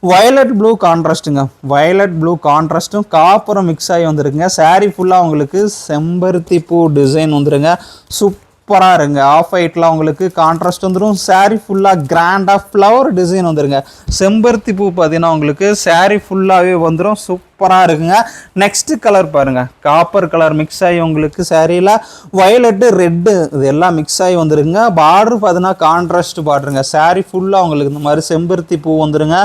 வயலட் ப்ளூ கான்ட்ராஸ்ட்டுங்க. வயலட் ப்ளூ கான்ட்ராஸ்ட்டும் காப்பரும் மிக்ஸ் ஆகி வந்துருக்குங்க. சாரீ ஃபுல்லாக உங்களுக்கு செம்பருத்தி பூ டிசைன் வந்துருங்க. சூப்பராக இருங்க. ஆஃப் ஒயிட்டில் உங்களுக்கு கான்ட்ராஸ்ட் வந்துடும். சாரீ ஃபுல்லாக கிராண்டாக ஃப்ளவர் டிசைன் வந்துருங்க. செம்பருத்தி பூ பார்த்தீங்கன்னா உங்களுக்கு சாரீ ஃபுல்லாகவே வந்துடும். சூப்பராக இருக்குங்க. நெக்ஸ்ட் கலர் பாருங்கள், காப்பர் கலர் மிக்ஸ் ஆகி உங்களுக்கு சாரியில் வயலட்டு ரெட்டு இது எல்லாம் மிக்ஸ் ஆகி வந்துருங்க. பார்டர் பார்த்தீங்கன்னா கான்ட்ராஸ்ட் பார்டருங்க. சாரீ ஃபுல்லாக உங்களுக்கு இந்த மாதிரி செம்பருத்தி பூ வந்துருங்க.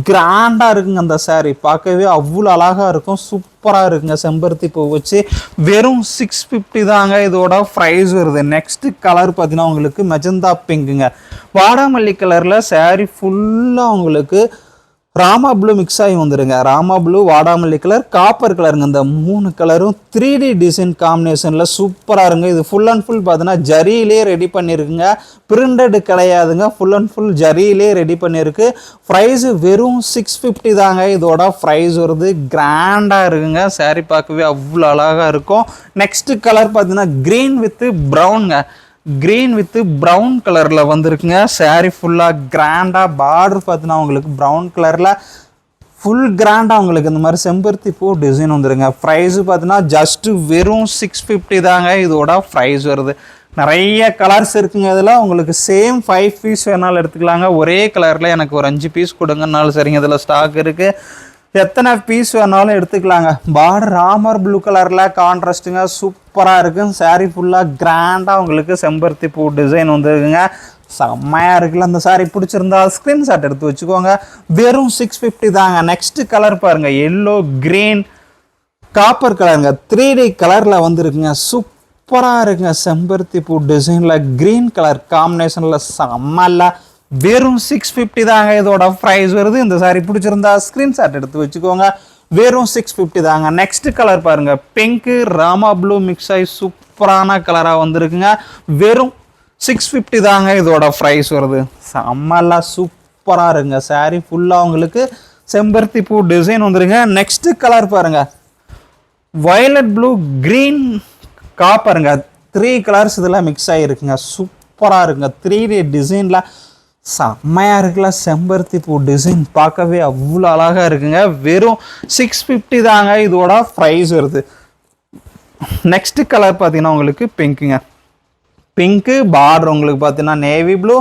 கிராண்டாக இருக்குங்க. அந்த சாரீ பார்க்கவே அவ்வளோ அழகாக இருக்கும். சூப்பராக இருக்குங்க. செம்பருத்தி பூ வச்சு வெறும் 650 தாங்க இதோட ப்ரைஸ் வருது. நெக்ஸ்ட் கலர் பார்த்தீங்கன்னா உங்களுக்கு மெஜந்தா பிங்க்குங்க. வாடாமல்லி கலரில் சாரீ ஃபுல்லாக உங்களுக்கு ராமா ப்ளூ மிக்ஸ் ஆகி வந்துடுங்க. ராமா ப்ளூ, வாடாமல்லி கலர், காப்பர் கலருங்க. இந்த 3 கலரும் 3D டிசைன் காம்பினேஷனில் சூப்பராக இருங்க. இது ஃபுல் அண்ட் ஃபுல் பார்த்தீங்கன்னா ஜரியிலே ரெடி பண்ணியிருக்குங்க. பிரிண்டட் கிடையாதுங்க, ஃபுல் அண்ட் ஃபுல் ஜரியிலே ரெடி பண்ணியிருக்கு. ப்ரைஸு வெறும் 650 தாங்க இதோட ப்ரைஸ் வருது. கிராண்டாக இருக்குங்க. சாரீ பார்க்கவே அவ்வளோ அழகாக இருக்கும். நெக்ஸ்ட் கலர் பார்த்தீங்கன்னா க்ரீன் வித்து ப்ரௌனுங்க. க்ரீன் வித்து ப்ரௌன் கலரில் வந்துருக்குங்க. சாரீ ஃபுல்லாக கிராண்டாக பார்டர் பார்த்தீங்கன்னா உங்களுக்கு ப்ரௌன் கலரில் ஃபுல் கிராண்டாக உங்களுக்கு இந்த மாதிரி செம்பருத்தி பூ டிசைன் வந்துருங்க. ப்ரைஸு பார்த்தீங்கன்னா ஜஸ்ட்டு வெறும் 650 தாங்க இதோட ப்ரைஸ் வருது. நிறைய கலர்ஸ் இருக்குங்க. இதில் உங்களுக்கு சேம் 5 பீஸ் வேணாலும் எடுத்துக்கலாங்க. ஒரே கலரில் எனக்கு ஒரு 5 பீஸ் கொடுங்கன்னாலும் சரிங்க. இதில் ஸ்டாக் இருக்குது. எத்தனை பீஸ் வேணாலும் எடுத்துக்கலாங்க. பார்டர் ராமர் ப்ளூ கலரில் கான்ட்ராஸ்ட்டுங்க, சூப்பராக இருக்குங்க. சாரீ ஃபுல்லாக கிராண்டாக உங்களுக்கு செம்பருத்தி பூ டிசைன் வந்துருக்குங்க. செம்மையாக இருக்குல்ல. அந்த சாரீ பிடிச்சிருந்தா ஸ்க்ரீன்ஷாட் எடுத்து வச்சுக்கோங்க. வெறும் 650 தாங்க. நெக்ஸ்ட்டு கலர் பாருங்கள், எல்லோ கிரீன் காப்பர் கலருங்க. 3D கலரில் வந்துருக்குங்க. சூப்பராக இருக்குங்க. செம்பருத்தி பூ டிசைனில் க்ரீன் கலர் காம்பினேஷனில் செம்மல்ல. வெறும் 650 தாங்க இதோட ப்ரைஸ் வருது. இந்த சாரீ பிடிச்சிருந்தா ஸ்க்ரீன்ஷாட் எடுத்து வச்சுக்கோங்க. வெறும் 650 தாங்க. நெக்ஸ்ட் கலர் பாருங்கள், பிங்க்கு ராமா ப்ளூ மிக்ஸ் ஆகி சூப்பரான கலராக வந்துருக்குங்க. வெறும் 650 தாங்க இதோட ப்ரைஸ் வருது. செம்மல்லாம் சூப்பராக இருக்குங்க. சாரீ ஃபுல்லாக உங்களுக்கு செம்பருத்தி பூ டிசைன் வந்துருங்க. நெக்ஸ்ட் கலர் பாருங்கள், வயலட் ப்ளூ க்ரீன் காப்பருங்க. 3 கலர்ஸ் இதெல்லாம் மிக்ஸ் ஆகிருக்குங்க. சூப்பராக இருக்குங்க. 3D டிசைனில் செம்மையாக இருக்குல்ல. செம்பருத்தி பூ டிசைன் பார்க்கவே அவ்வளோ அழகாக இருக்குங்க. வெறும் 650 தாங்க இதோட ப்ரைஸ் வருது. நெக்ஸ்ட் கலர் பார்த்தீங்கன்னா உங்களுக்கு பிங்க்குங்க. பிங்க்கு பார்டர் உங்களுக்கு பார்த்தீங்கன்னா நேவி ப்ளூ,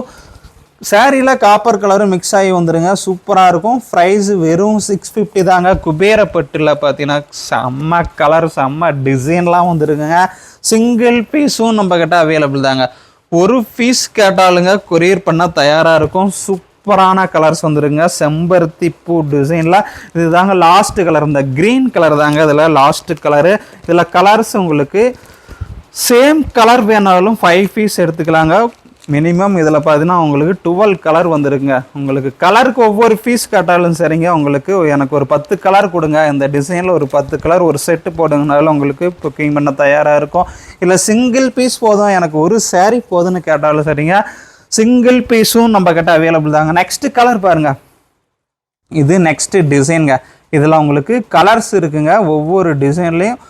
சாரியில் காப்பர் கலரும் மிக்ஸ் ஆகி வந்துடுங்க. சூப்பராக இருக்கும். ப்ரைஸு வெறும் 650 தாங்க. குபேரப்பட்டில் பார்த்தீங்கன்னா செம்ம கலர் செம்ம டிசைன்லாம் வந்துருக்குங்க. சிங்கிள் பீஸும் நம்மக்கிட்ட அவைலபிள் தாங்க. ஒரு பீஸ் கேட்டாலுங்க கொரியர் பண்ண தயாராக இருக்கும். சூப்பரான கலர்ஸ் வந்துருங்க. செம்பருத்தி பூ டிசைனில் இது தாங்க லாஸ்ட்டு கலர். இந்த க்ரீன் கலர் தாங்க இதில் லாஸ்ட்டு கலரு. இதில் கலர்ஸ் உங்களுக்கு சேம் கலர் வேணாலும் 5 பீஸ் எடுத்துக்கலாங்க. மினிமம் இதில் பார்த்தீங்கன்னா உங்களுக்கு 12 கலர் வந்துருக்குங்க. உங்களுக்கு கலருக்கு ஒவ்வொரு பீஸ் கேட்டாலும் சரிங்க. உங்களுக்கு எனக்கு ஒரு 10 கலர் கொடுங்க, இந்த டிசைனில் ஒரு 10 கலர் ஒரு செட்டு போடுங்கனாலும் உங்களுக்கு புக்கிங் பண்ண தயாராக இருக்கும். இல்லை சிங்கிள் பீஸ் போதும், எனக்கு ஒரு சாரீ போதும்னு கேட்டாலும் சரிங்க. சிங்கிள் பீஸும் நம்ம கிட்ட அவைலபிள் தாங்க. நெக்ஸ்ட்டு கலர் பாருங்கள், இது நெக்ஸ்ட்டு டிசைனுங்க. இதில் உங்களுக்கு கலர்ஸ் இருக்குங்க. ஒவ்வொரு டிசைன்லேயும்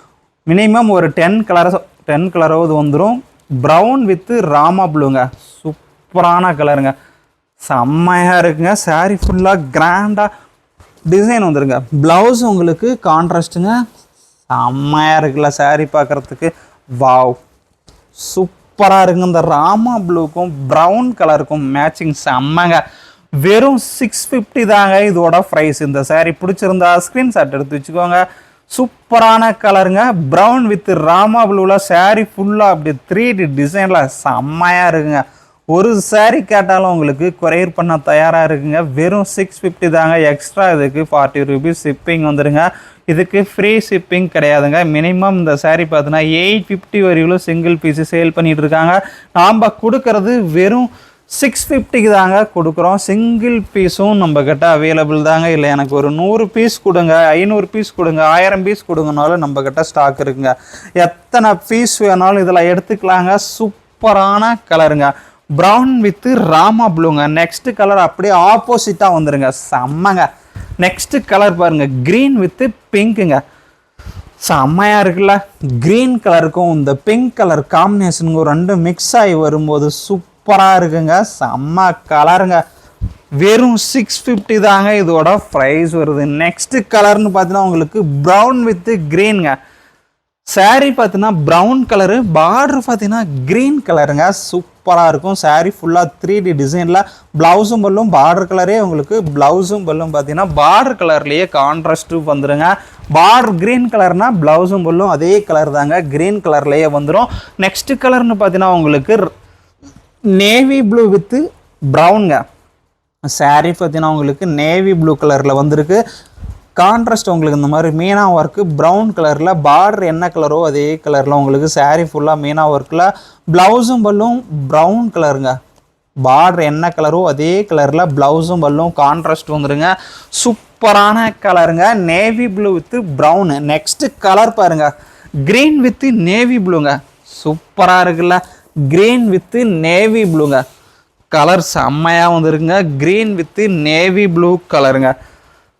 மினிமம் ஒரு 10 கலராவது வந்துடும். ப்ரௌன் வித்து ராமா ப்ளூங்க. சூப்பரான கலருங்க. செம்மையாக இருக்குங்க. சாரீ ஃபுல்லாக கிராண்டாக டிசைன் வந்துருங்க. ப்ளவுஸ் உங்களுக்கு கான்ட்ராஸ்ட்டுங்க. செம்மையாக இருக்குல்ல சாரீ பார்க்குறதுக்கு. வாவ் சூப்பராக இருக்குங்க. இந்த ராமா ப்ளூக்கும் ப்ரௌன் கலருக்கும் மேட்சிங் செம்மங்க. வெறும் 650 தாங்க இதோட ப்ரைஸ். இந்த சாரீ பிடிச்சிருந்தா ஸ்க்ரீன்ஷாட் எடுத்து வச்சுக்கோங்க. சூப்பரான கலருங்க. ப்ரௌன் வித் ராமா ப்ளூவில் சாரீ ஃபுல்லாக அப்படி 3D டிசைனில் செம்மையாக இருக்குங்க. ஒரு சாரீ கேட்டாலும் உங்களுக்கு கொரியர் பண்ண தயாராக இருக்குங்க. வெறும் 650 தாங்க. எக்ஸ்ட்ரா இதுக்கு 40 ரூபீஸ் ஷிப்பிங் வந்துடுங்க. இதுக்கு ஃப்ரீ ஷிப்பிங் கிடையாதுங்க. மினிமம் இந்த சாரீ பார்த்தீங்கன்னா 850 வரையிலும் சிங்கிள் பீஸு சேல் பண்ணிகிட்டு இருக்காங்க. நாம் கொடுக்கறது வெறும் 650 தாங்க கொடுக்குறோம். சிங்கிள் பீஸும் நம்மக்கிட்ட அவைலபிள் தாங்க. இல்லை எனக்கு ஒரு 100 பீஸ் கொடுங்க, 500 பீஸ் கொடுங்க, 1000 பீஸ் கொடுங்கனாலும் நம்மக்கிட்ட ஸ்டாக் இருக்குங்க. எத்தனை பீஸ் வேணாலும் இதில் எடுத்துக்கலாங்க. சூப்பரான கலருங்க. ப்ரௌன் வித்து ராமா ப்ளூங்க. நெக்ஸ்ட்டு கலர் அப்படியே ஆப்போசிட்டாக வந்துடுங்க. செம்மங்க. நெக்ஸ்ட்டு கலர் பாருங்கள், க்ரீன் வித்து பிங்க்குங்க. செம்மையாக இருக்குல்ல. க்ரீன் கலருக்கும் இந்த பிங்க் கலர் காம்பினேஷனுங்க ரெண்டும் மிக்ஸ் ஆகி வரும்போது சூப்பராக இருக்குங்க. செம்ம கலருங்க. வெறும் 650 தாங்க இதோட ப்ரைஸ் வருது. நெக்ஸ்ட்டு கலர்னு பார்த்தீங்கன்னா உங்களுக்கு ப்ரௌன் வித்து க்ரீனுங்க. சாரீ பார்த்தீங்கன்னா ப்ரௌன் கலரு, பார்டர் பார்த்தீங்கன்னா க்ரீன் கலருங்க. சூப்பராக இருக்கும். சாரீ ஃபுல்லாக 3D டிசைனில் ப்ளவுஸும் பல்லும் பார்டர் கலரே உங்களுக்கு ப்ளவுஸும் பல்லும் பார்த்தீங்கன்னா பார்டர் கலர்லேயே கான்ட்ராஸ்ட்டு வந்துடுங்க. பார்டர் க்ரீன் கலர்னால் ப்ளவுஸும் பல்லும் அதே கலர் தாங்க க்ரீன் கலர்லேயே வந்துடும். நெக்ஸ்ட்டு கலர்னு பார்த்தீங்கன்னா உங்களுக்கு நேவி ப்ளூ வித்து ப்ரௌனுங்க. சாரீ பார்த்தீங்கன்னா உங்களுக்கு நேவி ப்ளூ கலரில் வந்திருக்கு. கான்ட்ராஸ்ட் உங்களுக்கு இந்த மாதிரி மீனா ஒர்க்கு ப்ரௌன் கலரில், பார்டர் என்ன கலரோ அதே கலரில் உங்களுக்கு சாரீ ஃபுல்லாக மீனா ஒர்க்கில், ப்ளவுஸும் பல்லும் ப்ரௌன் கலருங்க. பார்டர் என்ன கலரோ அதே கலரில் ப்ளவுஸும் பல்லும் கான்ட்ராஸ்ட் வந்துடுங்க. சூப்பரான கலருங்க. Navy blue with brown. Next colour பாருங்கள், க்ரீன் வித்து நேவி ப்ளூங்க. சூப்பராக இருக்குல்ல. க்ரீன் வித்து நேவி ப்ளூங்க. கலர் செம்மையாக வந்துருக்குங்க. க்ரீன் வித்து நேவி ப்ளூ கலருங்க.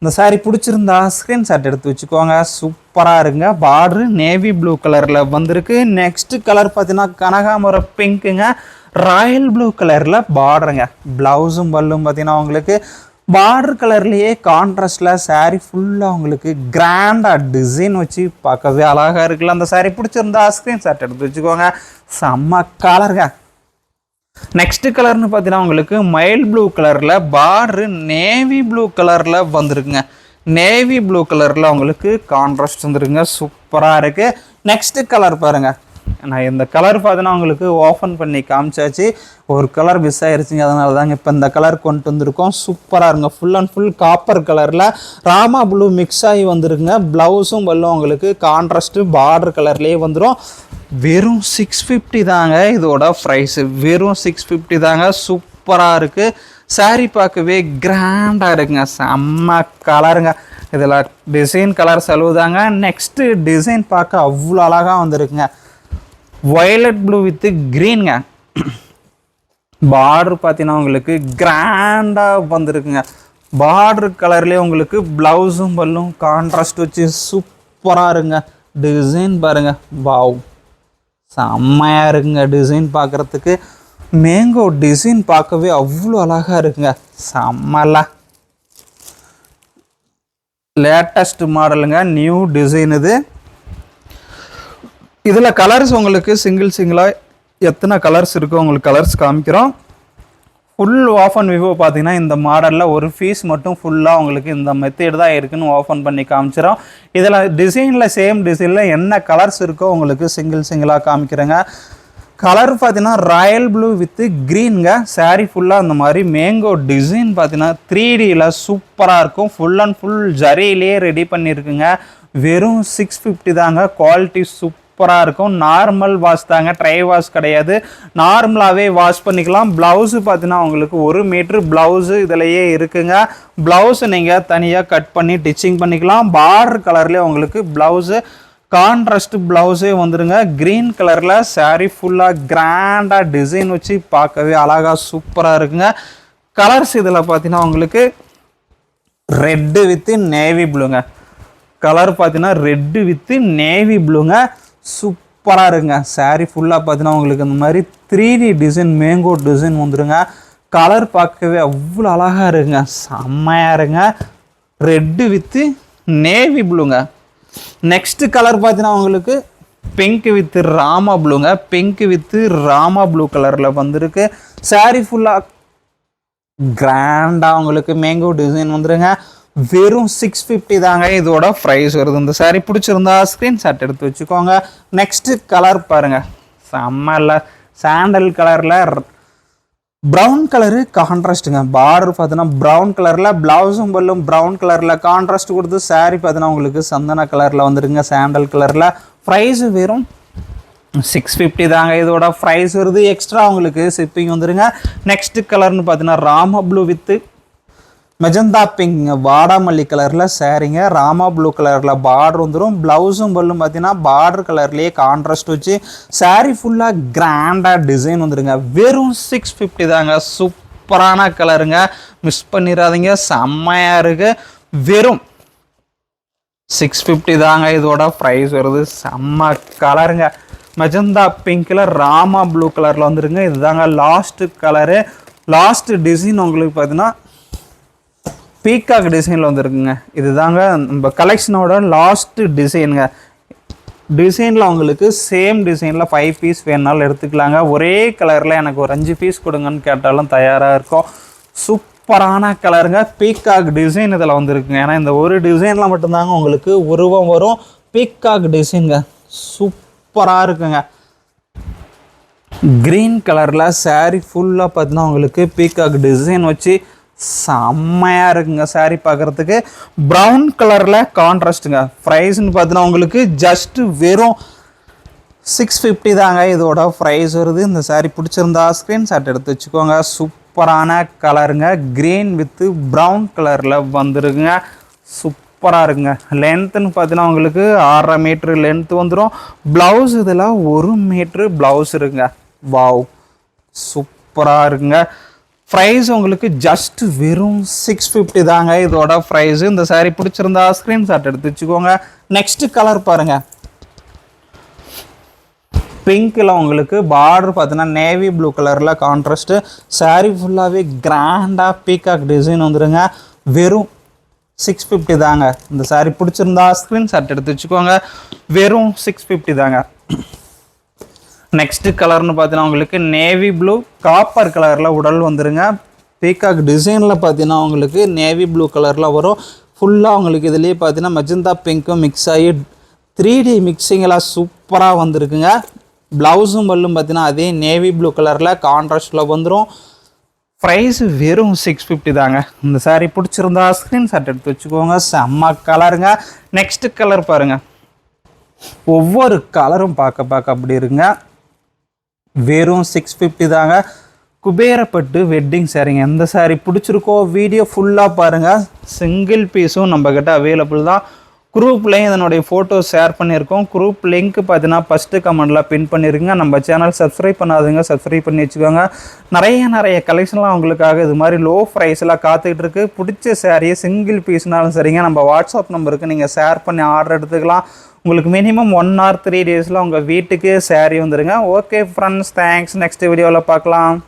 இந்த சாரீ பிடிச்சிருந்தா ஸ்க்ரீன்ஷாட் எடுத்து வச்சுக்கோங்க. சூப்பராக இருக்குங்க. பார்டரு நேவி ப்ளூ கலரில் வந்திருக்கு. நெக்ஸ்ட்டு கலர் பார்த்தீங்கன்னா கனகாமர பிங்க்குங்க. ராயல் ப்ளூ கலரில் பார்டருங்க. ப்ளவுஸும் பல்லும் பார்த்தீங்கன்னா உங்களுக்கு பார்டர் கலர்லேயே கான்ட்ராஸ்டில் சாரீ ஃபுல்லாக உங்களுக்கு கிராண்டாக டிசைன் வச்சு பார்க்கவே அழகாக இருக்குல்ல. அந்த சாரீ பிடிச்சிருந்தா ஸ்க்ரீன்ஷாட் எடுத்து வச்சுக்கோங்க. செம்ம கலருங்க. நெக்ஸ்ட் கலர்னு பார்த்தீங்கன்னா உங்களுக்கு மைல் ப்ளூ கலரில் பார்டரு நேவி ப்ளூ கலரில் வந்துருக்குங்க. நேவி ப்ளூ கலரில் உங்களுக்கு கான்ட்ராஸ்ட் வந்துருக்குங்க. சூப்பராக இருக்குது. நெக்ஸ்ட்டு கலர் பாருங்கள். நான் இந்த கலர் பார்த்தீங்கன்னா உங்களுக்கு ஓப்பன் பண்ணி காமிச்சாச்சு. ஒரு கலர் மிஸ் ஆகிருச்சிங்க, அதனால தாங்க இப்போ இந்த கலர் கொண்டு வந்திருக்கோம். சூப்பராக இருங்க. ஃபுல் அண்ட் ஃபுல் காப்பர் கலரில் ராமா ப்ளூ மிக்ஸ் ஆகி வந்துருக்குங்க. ப்ளவுஸும் வெல்லும் உங்களுக்கு கான்ட்ராஸ்ட்டு பார்டர் கலர்லேயே வந்துடும். வெறும் 650 தாங்க இதோட ப்ரைஸு. வெறும் 650 தாங்க. சூப்பராக இருக்குது. சாரீ பார்க்கவே கிராண்டாக இருக்குங்க. செம்ம கலருங்க. இதில் டிசைன் கலர் செலவுதாங்க. நெக்ஸ்ட்டு டிசைன் பார்க்க அவ்வளோ அழகாக வந்துருக்குங்க. வயலட் ப்ளூ வித்து க்ரீனுங்க. பார்டர் பார்த்தீங்கன்னா உங்களுக்கு கிராண்டாக வந்துருக்குங்க. பார்டர் கலர்லேயே உங்களுக்கு ப்ளவுஸும் பல்லும் கான்ட்ராஸ்ட் வச்சு சூப்பராக இருக்குங்க. டிசைன் பாருங்கள். வாவ், செம்மையாக இருக்குங்க. டிசைன் பார்க்குறதுக்கு மேங்கோ டிசைன் பார்க்கவே அவ்வளோ அழகாக இருக்குங்க. செம்மல லேட்டஸ்ட் மாடலுங்க. நியூ டிசைன் இது. இதில் கலர்ஸ் உங்களுக்கு சிங்கிளாக எத்தனை கலர்ஸ் இருக்கோ உங்களுக்கு கலர்ஸ் காமிக்கிறோம். ஃபுல் ஓப்பன் விவோ பார்த்தீங்கன்னா இந்த மாடலில் ஒரு பீஸ் மட்டும் ஃபுல்லாக உங்களுக்கு இந்த மெத்தேட் தான் இருக்குதுன்னு ஓப்பன் பண்ணி காமிச்சிடும். இதில் டிசைனில் சேம் டிசைனில் என்ன கலர்ஸ் இருக்கோ உங்களுக்கு சிங்கிளாக காமிக்கிறேங்க. கலர் பார்த்தீங்கன்னா ராயல் ப்ளூ வித்து க்ரீனுங்க. சாரீ ஃபுல்லாக அந்த மாதிரி மேங்கோ டிசைன் பார்த்தீங்கன்னா 3Dயில் சூப்பராக இருக்கும். ஃபுல் அண்ட் ஃபுல் ஜரியிலே ரெடி பண்ணியிருக்குங்க. வெறும் 650 தாங்க. குவாலிட்டி சூப்பராக இருக்கும். நார்மல் வாஷ் தாங்க, ட்ரை வாஷ் கிடையாது. நார்மலாகவே வாஷ் பண்ணிக்கலாம். ப்ளவுஸு பார்த்தீங்கன்னா உங்களுக்கு 1 மீட்ரு ப்ளவுஸு இதிலையே இருக்குங்க. ப்ளவுஸு நீங்கள் தனியாக கட் பண்ணி டிச்சிங் பண்ணிக்கலாம். பார்டர் கலர்லேயே உங்களுக்கு ப்ளவுஸு கான்ட்ராஸ்ட் ப்ளவுஸே வந்துடுங்க. க்ரீன் கலரில் சாரீ ஃபுல்லாக கிராண்டாக டிசைன் வச்சு பார்க்கவே அழகாக சூப்பராக இருக்குங்க. கலர்ஸ் இதில் பார்த்தீங்கன்னா உங்களுக்கு ரெட்டு வித்து நேவி ப்ளூங்க. கலர் பார்த்தீங்கன்னா ரெட்டு வித்து நேவி ப்ளூங்க. சூப்பராக இருக்குங்க. சாரீ ஃபுல்லாக பார்த்தீங்கன்னா உங்களுக்கு இந்த மாதிரி 3D டிசைன் மேங்கோ டிசைன் வந்துடுங்க. கலர் பார்க்கவே அவ்வளோ அழகாக இருக்குங்க. செம்மையாக இருங்க. ரெட்டு வித்து நேவி ப்ளூங்க. நெக்ஸ்ட் கலர் பார்த்தீங்கன்னா உங்களுக்கு பிங்க் வித் ராமா ப்ளூங்க. பிங்க் வித் ராமா ப்ளூ கலரில் வந்திருக்கு. சாரீ ஃபுல்லாக கிராண்டாக உங்களுக்கு மேங்கோ டிசைன் வந்துருங்க. வெறும் 650 தாங்க இதோட ப்ரைஸ் வருது. இந்த சாரீ பிடிச்சிருந்தா ஸ்க்ரீன்ஷாட் எடுத்து வச்சுக்கோங்க. நெக்ஸ்ட்டு கலர் பாருங்கள். செம்ம சாண்டல் கலரில் ப்ரௌன் கலரு கான்ட்ராஸ்ட்டுங்க. பார்டர் பார்த்தீங்கன்னா ப்ரௌன் கலரில், ப்ளவுஸும் பல்லும் ப்ரௌன் கலரில் கான்ட்ராஸ்ட் கொடுத்து சாரீ பார்த்தீங்கன்னா உங்களுக்கு சந்தன கலரில் வந்துருங்க. சாண்டல் கலரில். ப்ரைஸு வெறும் 650 தாங்க இதோட ப்ரைஸ் வருது. எக்ஸ்ட்ரா உங்களுக்கு ஷிப்பிங் வந்துருங்க. நெக்ஸ்ட்டு கலர்னு பார்த்தீங்கன்னா Rama blue with magenta pink வாடாமல்லி கலரில் சாரீங்க. ராமா ப்ளூ கலரில் பார்டர் வந்துடும். ப்ளவுஸும் பல்லும் பார்த்தீங்கன்னா பார்டர் கலர்லேயே கான்ட்ராஸ்ட் வச்சு சாரீ ஃபுல்லாக கிராண்டாக டிசைன் வந்துடுங்க. வெறும் 650 தாங்க. சூப்பரான கலருங்க. மிஸ் பண்ணிடாதீங்க. செம்மையாக இருக்குது. வெறும் 650 தாங்க இதோட ப்ரைஸ் வருது. செம்ம கலருங்க. மெஜந்தா பிங்க்கில் ராமா ப்ளூ கலரில் வந்துடுங்க. இதுதாங்க லாஸ்ட்டு கலரு. லாஸ்ட் டிசைன் உங்களுக்கு பார்த்தீங்கன்னா பீகாக் டிசைனில் வந்துருக்குங்க. இது தாங்க நம்ம கலெக்ஷனோட லாஸ்ட்டு டிசைனுங்க. டிசைனில் உங்களுக்கு சேம் டிசைனில் 5 பீஸ் வேணுனாலும் எடுத்துக்கலாங்க. ஒரே கலரில் எனக்கு ஒரு 5 பீஸ் கொடுங்கன்னு கேட்டாலும் தயாராக இருக்கும். சூப்பரான கலருங்க. பீகாக் டிசைன் இதில் வந்துருக்குங்க. ஏன்னா இந்த ஒரு டிசைனில் மட்டும்தாங்க உங்களுக்கு உருவம் வரும். பீகாக் டிசைனுங்க. சூப்பராக இருக்குங்க. க்ரீன் கலரில் சாரீ ஃபுல்லாக பார்த்தீங்கன்னா உங்களுக்கு பீகாக் டிசைன் வச்சு செம்மையாக இருக்குங்க. சாரீ பார்க்குறதுக்கு ப்ரௌன் கலரில் கான்ட்ராஸ்ட்டுங்க. ப்ரைஸ்ன்னு பார்த்தீங்கன்னா உங்களுக்கு ஜஸ்ட்டு வெறும் 650 தாங்க இதோட ப்ரைஸ் வருது. இந்த சாரீ பிடிச்சிருந்தா ஸ்க்ரீன்ஷாட் எடுத்து வச்சுக்கோங்க. சூப்பரான கலருங்க. க்ரீன் வித்து ப்ரௌன் கலரில் வந்துருக்குங்க. சூப்பராக இருக்குங்க. லென்த்துன்னு பார்த்தீங்கன்னா உங்களுக்கு 6.5 மீட்ரு லென்த்து வந்துடும். ப்ளவுஸ் இதில் 1 மீட்ரு ப்ளவுஸ் இருக்குங்க. வாவ், சூப்பராக இருக்குங்க. ப்ரைஸ் உங்களுக்கு ஜஸ்ட் வெறும் 650 தாங்க இதோட ப்ரைஸு. இந்த சாரீ பிடிச்சிருந்தா ஸ்க்ரீன்ஷாட் எடுத்து வச்சுக்கோங்க. நெக்ஸ்ட் கலர் பாருங்கள். பிங்க்கில் உங்களுக்கு பார்டர் பார்த்தீங்கன்னா நேவி ப்ளூ கலரில் கான்ட்ராஸ்ட்டு. saree ஃபுல்லாகவே கிராண்டாக பீகாக் டிசைன் வந்துடுங்க. வெறும் 650 தாங்க. இந்த saree பிடிச்சிருந்தா ஸ்க்ரீன்ஷாட் எடுத்து வச்சுக்கோங்க. வெறும் 650 தாங்க. நெக்ஸ்ட்டு கலர்னு பார்த்தீங்கன்னா உங்களுக்கு நேவி ப்ளூ காப்பர் கலரில் உடல் வந்துடுங்க. பீகாக் டிசைனில் பார்த்தீங்கன்னா உங்களுக்கு நேவி ப்ளூ கலரில் வரும். ஃபுல்லாக உங்களுக்கு இதுலேயே பார்த்தீங்கன்னா மெஜந்தா பிங்க்கும் மிக்ஸ் ஆகி 3D மிக்சிங்கெல்லாம் சூப்பராக வந்துருக்குங்க. ப்ளவுஸும் பல்லும் பார்த்தீங்கன்னா அதே நேவி ப்ளூ கலரில் கான்ட்ராஸ்டில் வந்துடும். ப்ரைஸ் வெறும் 650 தாங்க. இந்த saree பிடிச்சிருந்தா ஸ்க்ரீன்ஷாட் எடுத்து வச்சுக்கோங்க. செம்ம கலருங்க. நெக்ஸ்ட்டு கலர் பாருங்கள். ஒவ்வொரு கலரும் பார்க்க அப்படி இருங்க. வெறும் 650 தாங்க. குபேரப்பட்டு வெட்டிங் சாரீங்க. எந்த saree பிடிச்சிருக்கோ வீடியோ ஃபுல்லாக பாருங்கள். சிங்கிள் பீஸும் நம்மக்கிட்ட அவைலபிள் தான். குரூப்லேயும் இதனுடைய ஃபோட்டோ ஷேர் பண்ணியிருக்கோம். குரூப் லிங்க் பார்த்தீங்கன்னா ஃபஸ்ட்டு கமெண்டில் பின் பண்ணியிருங்க. நம்ம சேனல் சப்ஸ்கிரைப் பண்ணாதுங்க, சப்ஸ்கிரைப் பண்ணி வச்சுக்கோங்க. நிறைய கலெக்ஷன்லாம் உங்களுக்காக இது மாதிரி லோ ப்ரைஸ்லாம் காத்துக்கிட்டு இருக்குது. பிடிச்ச சாரியை சிங்கிள் பீஸ்னாலும் சரிங்க, நம்ம வாட்ஸ்அப் நம்பருக்கு நீங்கள் ஷேர் பண்ணி ஆர்டர் எடுத்துக்கலாம். உங்களுக்கு மினிமம் 1 or 3 days உங்கள் வீட்டுக்கு saree வந்துடுங்க. Okay friends, thanks. நெக்ஸ்ட் வீடியோவில் பார்க்கலாம்.